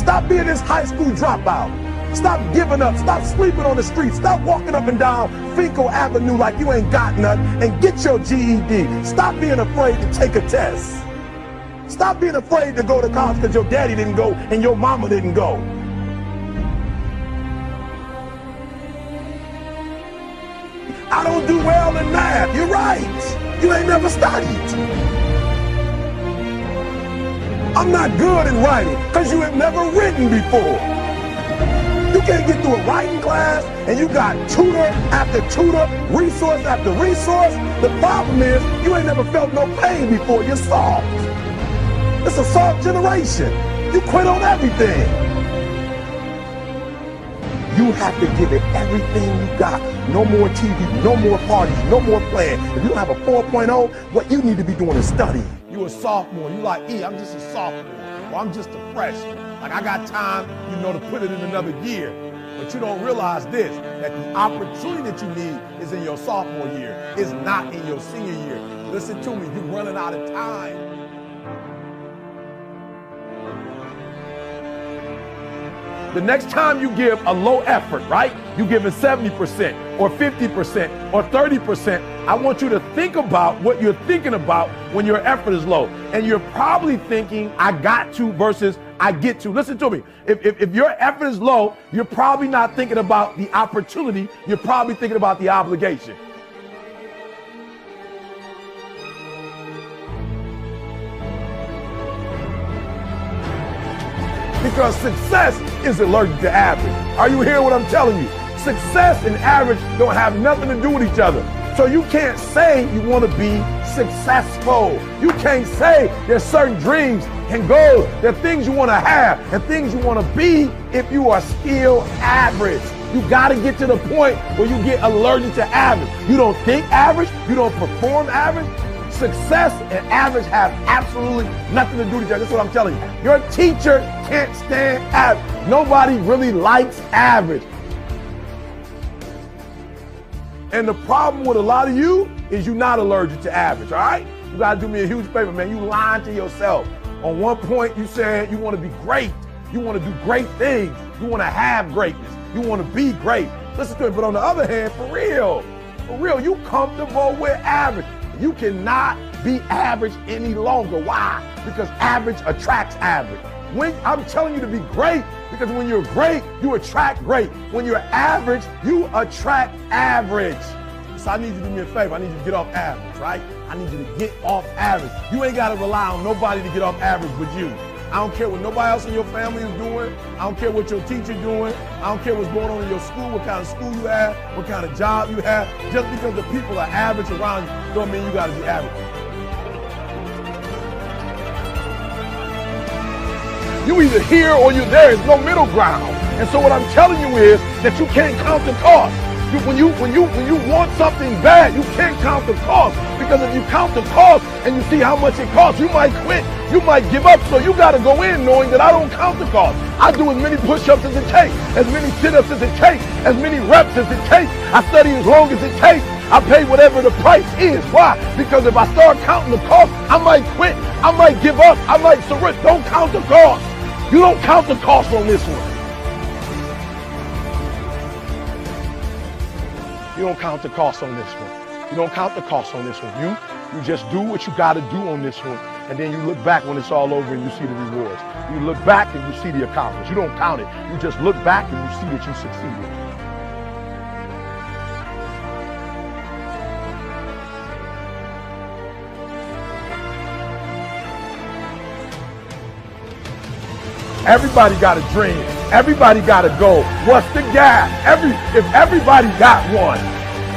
Stop being this high school dropout. Stop giving up. Stop sleeping on the street. Stop walking up and down Finkel Avenue like you ain't got nothing, and get your GED. Stop being afraid to take a test. Stop being afraid to go to college because your daddy didn't go and your mama didn't go. I don't do well in math. You're right. You ain't never studied. I'm not good in writing because you have never written before. You can't get through a writing class and you got tutor after tutor, resource after resource. The problem is you ain't never felt no pain before. You're soft. It's a soft generation. You quit on everything. You have to give it everything you got. No more TV, no more parties, no more playing. If you don't have a 4.0, what you need to be doing is studying. You a sophomore, you like, I'm just a sophomore, or I'm just a freshman. Like I got time, to put it in another year. But you don't realize this, that the opportunity that you need is in your sophomore year. It's not in your senior year. Listen to me, you're running out of time. The next time you give a low effort, right? You give it 70% or 50% or 30%. I want you to think about what you're thinking about when your effort is low. And you're probably thinking, I got to versus I get to. Listen to me. If your effort is low, you're probably not thinking about the opportunity. You're probably thinking about the obligation. Because success is allergic to average. Are you hearing what I'm telling you? Success and average don't have nothing to do with each other. So you can't say you want to be successful. You can't say there's certain dreams and goals. There are things you want to have and things you want to be if you are still average. You got to get to the point where you get allergic to average. You don't think average. You don't perform average. Success and average have absolutely nothing to do with each other. That's what I'm telling you. Your teacher can't stand average. Nobody really likes average. And the problem with a lot of you is you're not allergic to average, all right? You got to do me a huge favor, man. You lying to yourself. On one point, you said you want to be great. You want to do great things. You want to have greatness. You want to be great. Listen to me. But on the other hand, for real, you comfortable with average. You cannot be average any longer. Why? Because average attracts average. When I'm telling you to be great, because when you're great, you attract great. When you're average, you attract average. So I need you to do me a favor. I need you to get off average, right? I need you to get off average. You ain't got to rely on nobody to get off average but you. I don't care what nobody else in your family is doing. I don't care what your teacher's doing. I don't care what's going on in your school, what kind of school you have, what kind of job you have. Just because the people are average around you don't mean you got to be average. You either here or you're there. There's no middle ground. And so what I'm telling you is that you can't count the cost. When you want something bad, you can't count the cost. Because if you count the cost and you see how much it costs, you might quit. You might give up. So you got to go in knowing that I don't count the cost. I do as many push-ups as it takes, as many sit-ups as it takes, as many reps as it takes. I study as long as it takes. I pay whatever the price is. Why? Because if I start counting the cost, I might quit. I might give up. I might surrender. Don't count the cost. You don't count the cost on this one. You don't count the cost on this one. You don't count the cost on this one. You just do what you got to do on this one. And then you look back when it's all over and you see the rewards. You look back and you see the accomplishments. You don't count it. You just look back and you see that you succeeded. Everybody got a dream. Everybody got a goal. What's the gap? If everybody got one,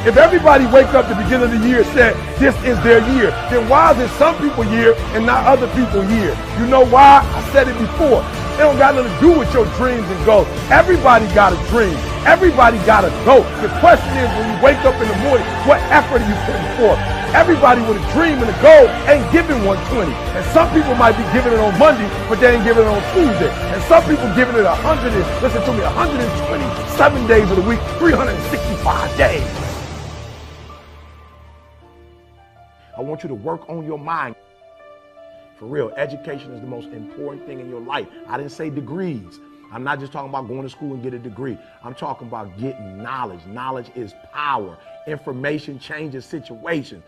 if everybody wake up at the beginning of the year and said this is their year, then why is it some people year and not other people year? You know why? I said it before. It don't got nothing to do with your dreams and goals. Everybody got a dream. Everybody got a goal. The question is, when you wake up in the morning, what effort are you putting forth? Everybody with a dream and a goal ain't giving 120. And some people might be giving it on Monday, but they ain't giving it on Tuesday. And some people giving it 127 days of the week, 365 days. I want you to work on your mind. For real, education is the most important thing in your life. I didn't say degrees. I'm not just talking about going to school and get a degree. I'm talking about getting knowledge. Knowledge is power. Information changes situations.